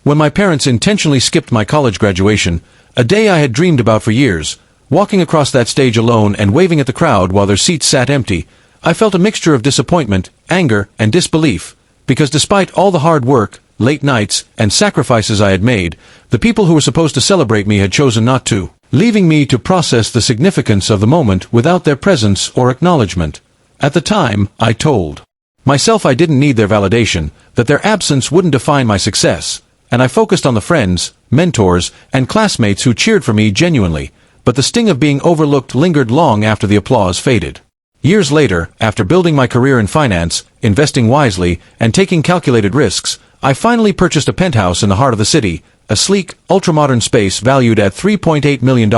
When my parents intentionally skipped my college graduation, a day I had dreamed about for years, walking across that stage alone and waving at the crowd while their seats sat empty, I felt a mixture of disappointment, anger, and disbelief, because despite all the hard work, late nights, and sacrifices I had made, the people who were supposed to celebrate me had chosen not to, leaving me to process the significance of the moment without their presence or acknowledgement. At the time, I told myself I didn't need their validation, that their absence wouldn't define my success, and I focused on the friends, mentors, and classmates who cheered for me genuinely, but the sting of being overlooked lingered long after the applause faded. Years later, after building my career in finance, investing wisely, and taking calculated risks, I finally purchased a penthouse in the heart of the city, a sleek, ultramodern space valued at $3.8 million,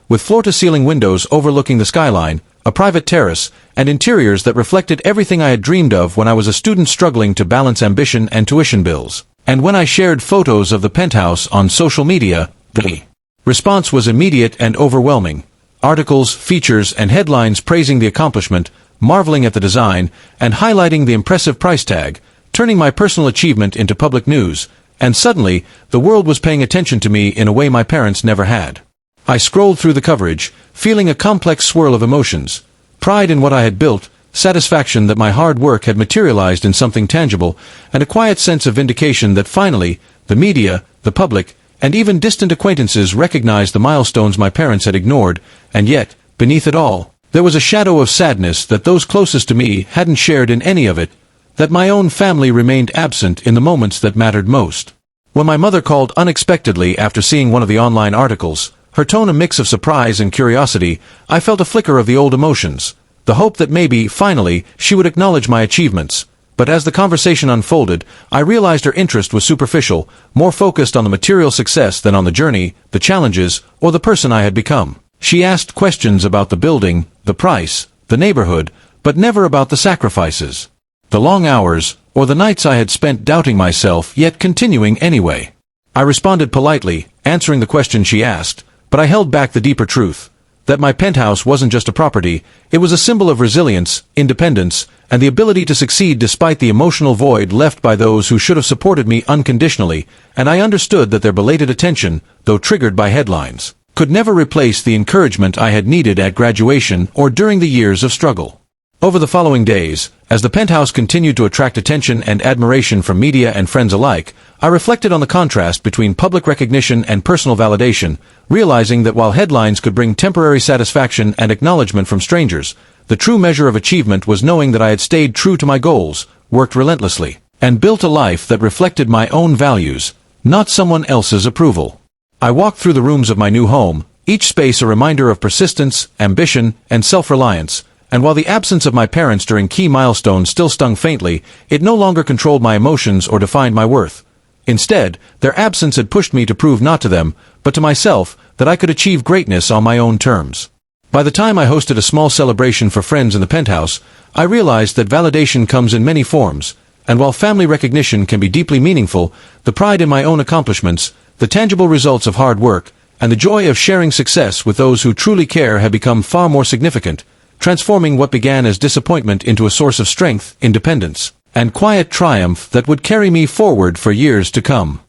with floor-to-ceiling windows overlooking the skyline, a private terrace, and interiors that reflected everything I had dreamed of when I was a student struggling to balance ambition and tuition bills. And when I shared photos of the penthouse on social media, the response was immediate and overwhelming. Articles, features, and headlines praising the accomplishment, marveling at the design, and highlighting the impressive price tag, turning my personal achievement into public news, and suddenly, the world was paying attention to me in a way my parents never had. I scrolled through the coverage, feeling a complex swirl of emotions: pride in what I had built, satisfaction that my hard work had materialized in something tangible, and a quiet sense of vindication that finally, the media, the public, and even distant acquaintances recognized the milestones my parents had ignored. And yet, beneath it all, there was a shadow of sadness that those closest to me hadn't shared in any of it, that my own family remained absent in the moments that mattered most. When my mother called unexpectedly after seeing one of the online articles, her tone a mix of surprise and curiosity, I felt a flicker of the old emotions, the hope that maybe, finally, she would acknowledge my achievements. But as the conversation unfolded, I realized her interest was superficial, more focused on the material success than on the journey, the challenges, or the person I had become. She asked questions about the building, the price, the neighborhood, but never about the sacrifices, the long hours, or the nights I had spent doubting myself yet continuing anyway. I responded politely, answering the question she asked, but I held back the deeper truth, that my penthouse wasn't just a property, it was a symbol of resilience, independence, and the ability to succeed despite the emotional void left by those who should have supported me unconditionally, and I understood that their belated attention, though triggered by headlines, could never replace the encouragement I had needed at graduation or during the years of struggle. Over the following days, as the penthouse continued to attract attention and admiration from media and friends alike, I reflected on the contrast between public recognition and personal validation, realizing that while headlines could bring temporary satisfaction and acknowledgement from strangers, the true measure of achievement was knowing that I had stayed true to my goals, worked relentlessly, and built a life that reflected my own values, not someone else's approval. I walked through the rooms of my new home, each space a reminder of persistence, ambition, and self-reliance, and while the absence of my parents during key milestones still stung faintly, it no longer controlled my emotions or defined my worth. Instead, their absence had pushed me to prove not to them, but to myself, that I could achieve greatness on my own terms. By the time I hosted a small celebration for friends in the penthouse, I realized that validation comes in many forms, and while family recognition can be deeply meaningful, the pride in my own accomplishments, the tangible results of hard work, and the joy of sharing success with those who truly care had become far more significant, transforming what began as disappointment into a source of strength, independence, and quiet triumph that would carry me forward for years to come.